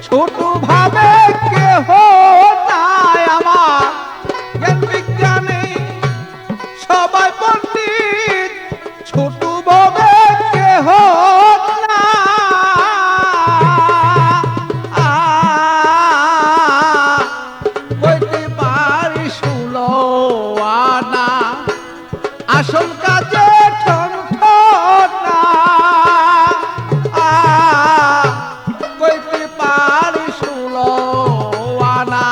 ছোট ভাবে কেহ নাই আমার জ্ঞান বিজ্ঞানে সবাই পণ্ডিত, ছোট ভাবে কেহ না কইতে পারি 16 আনা আসল কাজে ঠন না কইতে পারি 16 আনা।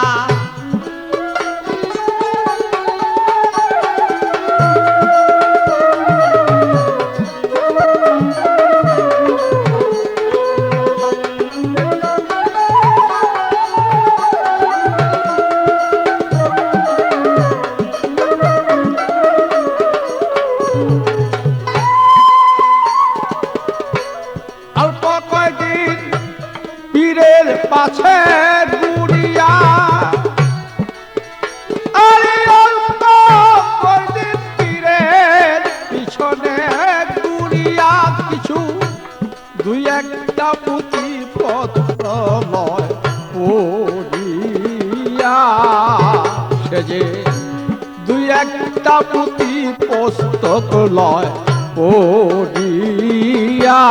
অল্প কয়দিন পীরের পাছে ঘুরিয়া, আরে অল্প কয়দিন পীরের পিছনে ঘুরিয়া কিছু দুই একটা পুঁথি পত্র লয় পড়িয়া, সে যে দুই একটা পুঁথি পুস্তক লয় পড়িয়া,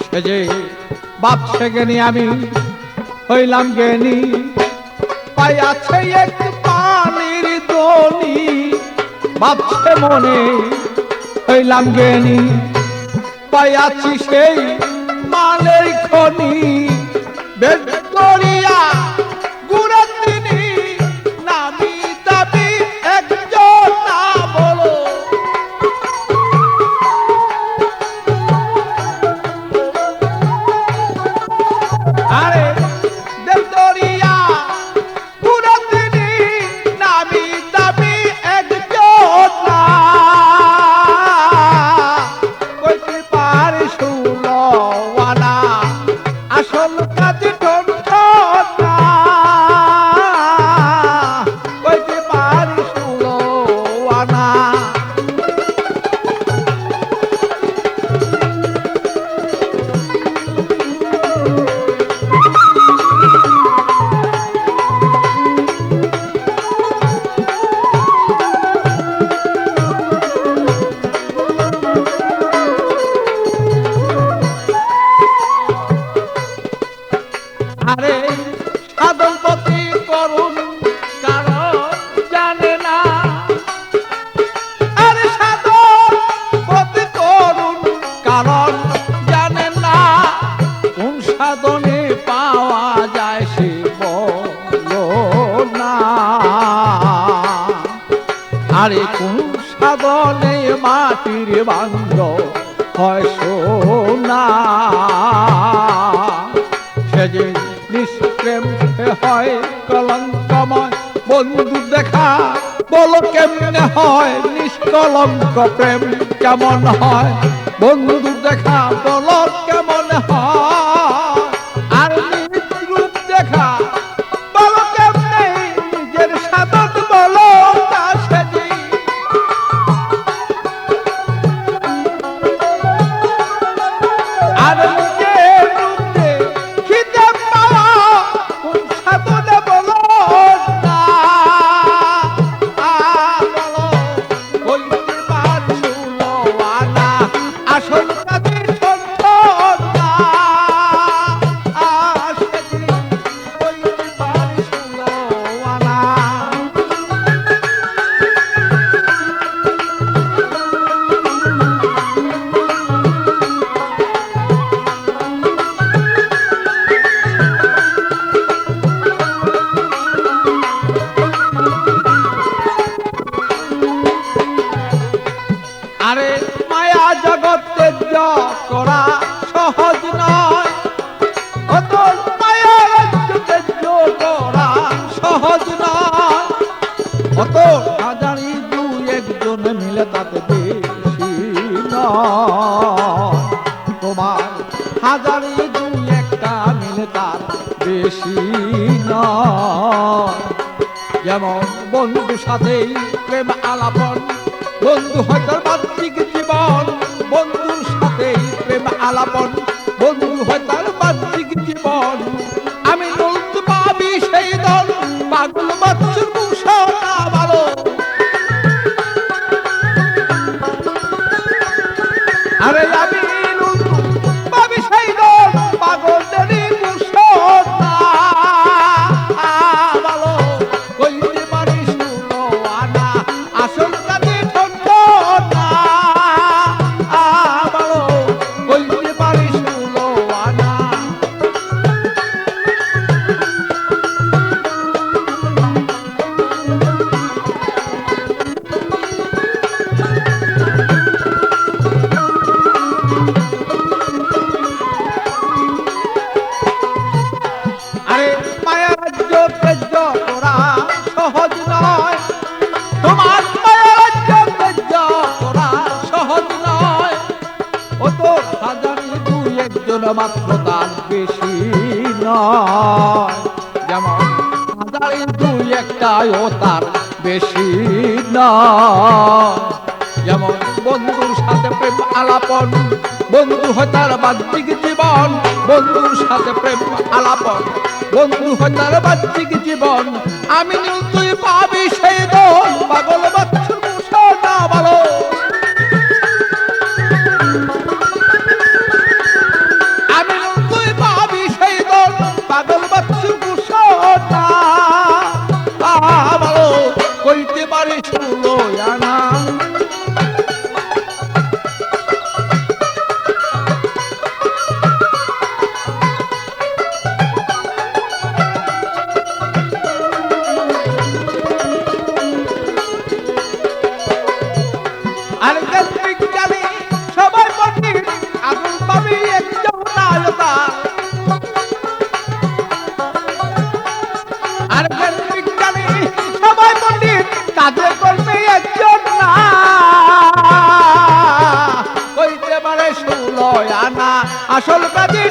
সে যে ভাবছে জ্ঞানী আমি হইলাম জ্ঞানী, পাইয়াছে এক পানির দনি, ভাবছে মনে হইলাম জ্ঞানী, পাইয়াছি সেই মালের খনি, বেদ করিয়া গুণের তিনি নামি দাবি একজন না বলো। আরে দেবদরিয়া গুণের তিনি নামি দাবি একজন না কইতে পারি 16 আনা আসল কাজে ঠন না কইতে পারি 16 আনা। আরে সাধন পতি করুন কারণ জানে না, আরে সাধন পতি করুন কারণ জানে না, কোন সাধনে পাওয়া যায় সে বলো না, আরে কোন সাধনে মাটির বান্ধ হয় সোনা, সে যে নিষ্প্রেম হয় কলঙ্কময়, বন্ধু দেখা বলো কেমনে হয়, নিষ্কলঙ্ক প্রেম কেমন হয়, বন্ধু দেখা বলো কেমন হয়, আর নিজ রূপ দেখা বলো কেমনে, নিজের সাধন বলো তা সেজি, আর নিজের রূপে খিদে পাওয়া কোন সাধনে বলো না বলো কইতে পারি 16 আনা আসল কাজে ঠন না বেশি নয়। যেমন বন্ধুর সাথেই প্রেম আলাপন, বন্ধু হয়তো বাহ্যিক জীবন। বন্ধুর সাথেই প্রেম আলাপন, বন্ধু হয়তো বাহ্যিক জীবন। আমি নলতে পাবি সেই দল, পাগল বাচ্চুর মুসা ভালো। আরে আমি পাবি সেই দল, পাগলেরই মুসা ভালো। কইতে পারিস শুনো আনা, আসল কাজে ঠন্ড না ভালো। কইতে পারিস শুনো আনা। আরে মায়া রাজ্য তেজ্য করা সহজ নয়, তোমার মায়া রাজ্য তেজ্য করা সহজ নয়। ও তো হাজারি দুই একজন মাত্র, তার বেশি নয়। যেমন হাজারি দুই একটাই, ও তার বেশি নয়। যেমন বন্ধুর সাথে প্রেম আলাপন, বন্ধু হয় তার বাহ্যিক জীবন। বন্ধুর সাথে প্রেম আলাপন, বন্ধু হয় তার বাহ্যিক জীবন। আমি নীল তুই পাবি সেই দল, পাগল বাচ্চুর মুসা না ভালো। আমি নীল তুই পাবি সেই দল, পাগল বাচ্চুর মুসা না ভালো। কইতে পারি শুনো আনা। আর বিজ্ঞানী সবাই পণ্ডিত, আগুন পাবি একজন নায়তা। আর বিজ্ঞানী সবাই পণ্ডিত, কাজে করবে একজন না। কইতে পারে ষোলো আনা, আসল কাজে